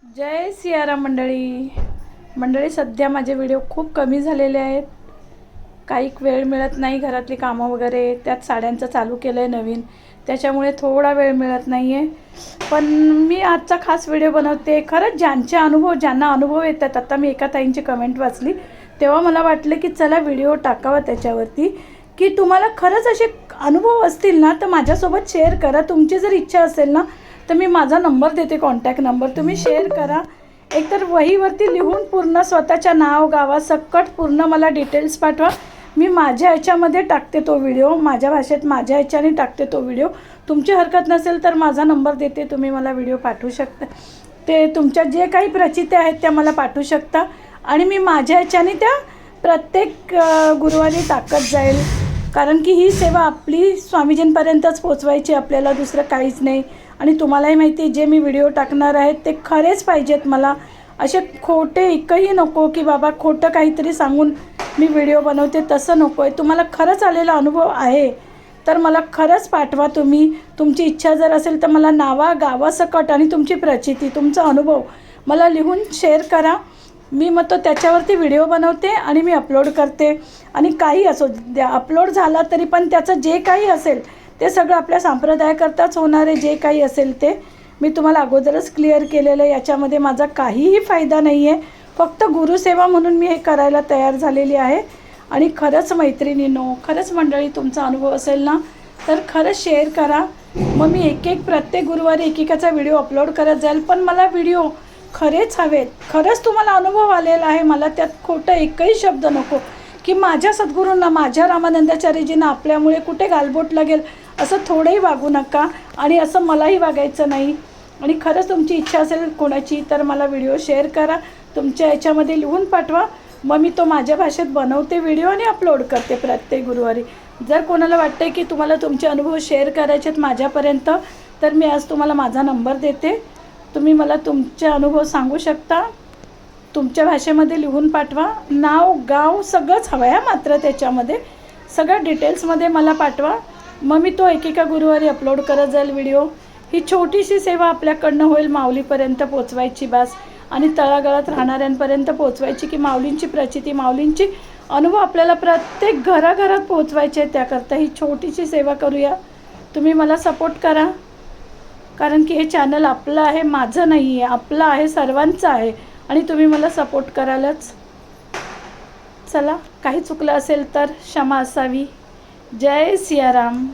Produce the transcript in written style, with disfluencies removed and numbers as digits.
जय सियाराम मंडळी सध्या माझे व्हिडिओ खूप कमी झालेले आहेत. काही वेळ मिळत नाही, घरातली कामं वगैरे, त्यात साड्यांचं चालू केलं आहे नवीन, त्याच्यामुळे थोडा वेळ मिळत नाही आहे. पण मी आजचा खास व्हिडिओ बनवते. खरंच ज्यांना अनुभव येतात. आता मी एका ताईंची कमेंट वाचली तेव्हा मला वाटलं की चला व्हिडिओ टाकावा त्याच्यावरती, की तुम्हाला खरंच असे अनुभव असतील ना तर माझ्यासोबत शेअर करा. तुमची जर इच्छा असेल ना तर मी माझा नंबर देते, कॉन्टॅक्ट नंबर, तुम्ही शेअर करा. एकतर वहीवरती लिहून पूर्ण स्वतःच्या नाव गावासकट पूर्ण मला डिटेल्स पाठवा. मी माझ्या ह्याच्यामध्ये टाकते तो व्हिडिओ, माझ्या भाषेत माझ्या ह्याच्याने टाकते तो व्हिडिओ. तुमची हरकत नसेल तर माझा नंबर देते, तुम्ही मला व्हिडिओ पाठवू शकता. ते तुमच्या जे काही प्रचिती आहेत त्या मला पाठवू शकता आणि मी माझ्या ह्याच्याने त्या प्रत्येक गुरुवारी टाकत जाईल. कारण की ही सेवा आपली स्वामीजींपर्यंतच पोचवायची, आपल्याला दुसरं काहीच नाही. आणि तुम्हालाही माहिती आहे जे मी व्हिडिओ टाकणार आहेत ते खरेच पाहिजेत. मला असे खोटे एकही नको की बाबा खोटं काहीतरी सांगून मी व्हिडिओ बनवते, तसं नको आहे. तुम्हाला खरंच आलेला अनुभव आहे तर मला खरंच पाठवा. तुमची इच्छा जर असेल तर मला गावासकट आणि तुमची प्रचिती, तुमचा अनुभव मला लिहून शेअर करा. मी मग तो त्याच्यावरती व्हिडिओ बनवते आणि मी अपलोड करते. आणि काही असो द्या, अपलोड झाला तरी पण त्याचं जे काही असेल ते सगळं आपल्या संप्रदायाकरताच होणार आहे. जे काही असेल ते मी तुम्हाला अगोदरच क्लिअर केलेलं आहे. याच्यामध्ये माझा काहीही फायदा नाही आहे, फक्त गुरुसेवा म्हणून मी हे करायला तयार झालेली आहे. आणि खरंच मैत्रिणींनो, खरंच मंडळी, तुमचा अनुभव असेल ना तर खरंच शेअर करा. मग मी प्रत्येक गुरुवारी एकेकाचा व्हिडिओ अपलोड करत जाईल. पण मला व्हिडिओ खरेच हवेत, खरंच तुम्हाला अनुभव आलेला आहे. मला त्यात खोटं एकही शब्द नको की माझ्या सद्गुरूंना, माझ्या रामानंदाचार्यजींना आपल्यामुळे कुठे गालबोट लागेल असं थोडंही वागू नका. आणि असं मलाही वागायचं नाही. आणि खरंच तुमची इच्छा असेल कोणाची तर मला व्हिडिओ शेअर करा, तुमच्या याच्यामध्ये लिहून पाठवा. मग मी तो माझ्या भाषेत बनवते व्हिडिओ आणि अपलोड करते प्रत्येक गुरुवारी. जर कोणाला वाटतं की तुम्हाला तुमचे अनुभव शेअर करायचे आहेत माझ्यापर्यंत तर मी आज तुम्हाला माझा नंबर देते. तुम्ही मला तुमचे अनुभव सांगू शकता, तुमच्या भाषेमध्ये लिहून पाठवा. नाव गाव सगळंच हवं आहे मात्र त्याच्यामध्ये सगळं डिटेल्समध्ये मला पाठवा. मग मी तो एकेका गुरुवारी अपलोड करत जाईल व्हिडिओ. ही छोटीशी सेवा आपल्याकडनं होईल माऊलीपर्यंत पोचवायची बास, आणि तळागाळात राहणाऱ्यांपर्यंत पोचवायची, की माऊलींची प्रचिती, माऊलींची अनुभव आपल्याला प्रत्येक घराघरात पोचवायचे आहे. त्याकरता ही छोटीशी सेवा करूया. तुम्ही मला सपोर्ट करा, कारण की हे चॅनल आपलं आहे, माझं नाही आहे, आपलं आहे, सर्वांचं आहे. आणि तुम्ही मला सपोर्ट करालच. चला, काही चुकलं असेल तर क्षमा असावी. जय सियाराम.